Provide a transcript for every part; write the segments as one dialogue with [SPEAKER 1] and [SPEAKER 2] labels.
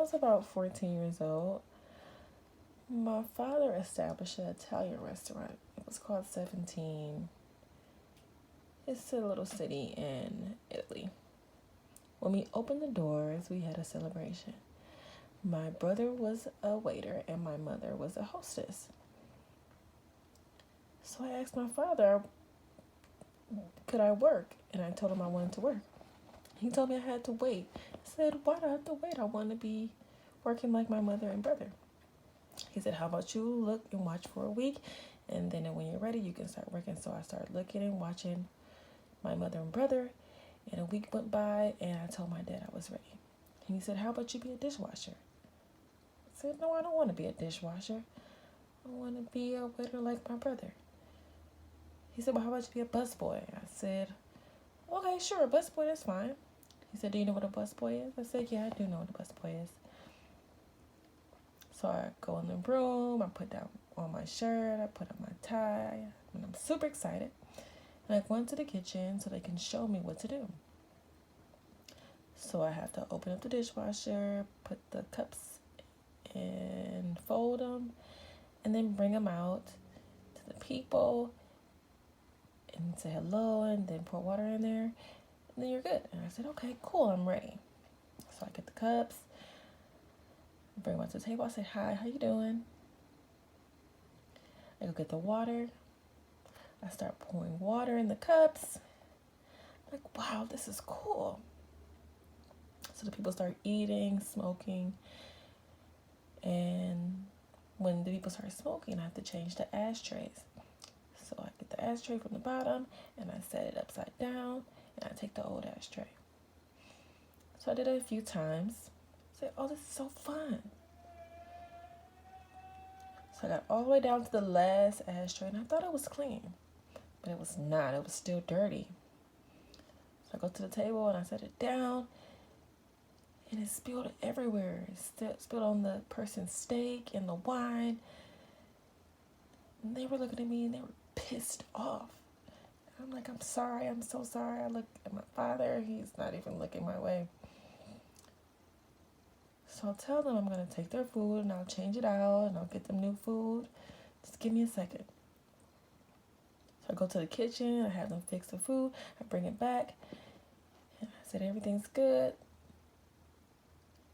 [SPEAKER 1] was about 14 years old, my father established an Italian restaurant. It was called 17. It's a little city in Italy. When we opened the doors, we had a celebration. My brother was a waiter and my mother was a hostess. So I asked my father, could I work? And I told him I wanted to work. He told me I had to wait. I said, why do I have to wait? I want to be working like my mother and brother. He said, how about you look and watch for a week, and then when you're ready, you can start working. So I started looking and watching my mother and brother, and a week went by, and I told my dad I was ready. And he said, how about you be a dishwasher? I said, no, I don't want to be a dishwasher. I want to be a waiter like my brother. He said, well, how about you be a busboy? I said, okay, sure, a busboy, that's fine. He said, do you know what a busboy is? I said, yeah, I do know what a busboy is. So I go in the room, I put down on my shirt, I put on my tie, and I'm super excited. And I go into the kitchen so they can show me what to do. So I have to open up the dishwasher, put the cups and fold them, and then bring them out to the people and say hello, and then pour water in there, and then you're good. And I said, okay, cool, I'm ready. So I get the cups, bring them to the table. I say, hi, how you doing? I go get the water. I start pouring water in the cups. I'm like, wow, this is cool. So the people start eating, smoking. And when the people start smoking, I have to change the ashtrays. So I get the ashtray from the bottom and I set it upside down and I take the old ashtray. So I did it a few times. I said, oh, this is so fun. So I got all the way down to the last ashtray and I thought it was clean, but it was not. It was still dirty. So I go to the table and I set it down and it spilled everywhere. It spilled on the person's steak and the wine. And they were looking at me and they were pissed off. I'm like, I'm sorry, I'm so sorry. I look at my father, he's not even looking my way. So I'll tell them I'm going to take their food and I'll change it out and I'll get them new food. Just give me a second. So I go to the kitchen, I have them fix the food, I bring it back, and I said, everything's good.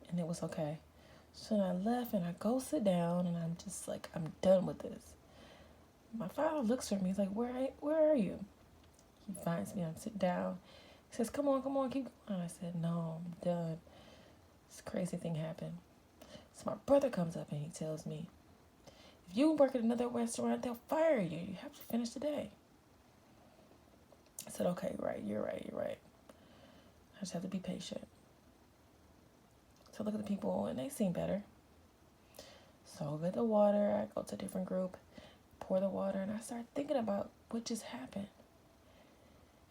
[SPEAKER 1] And it was okay. So then I left and I go sit down and I'm just like, I'm done with this. My father looks at me, he's like, where are you? He finds me, I'm sitting down. He says, come on, keep going. I said, no, I'm done. This crazy thing happened. So my brother comes up and he tells me, if you work at another restaurant, they'll fire you. You have to finish the day. I said, okay, you're right. I just have to be patient. So I look at the people and they seem better. So I get the water, I go to a different group, pour the water, and I start thinking about what just happened.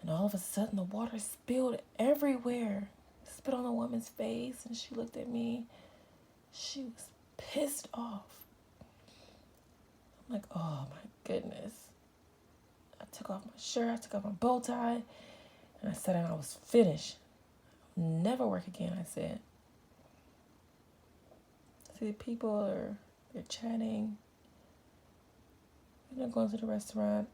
[SPEAKER 1] And all of a sudden the water spilled everywhere. It spilled on the woman's face and she looked at me. She was pissed off. I'm like, oh my goodness. I took off my shirt, I took off my bow tie, and I sat down. I was finished. I'll never work again, I said. See, people they're chatting. They're going to the restaurant.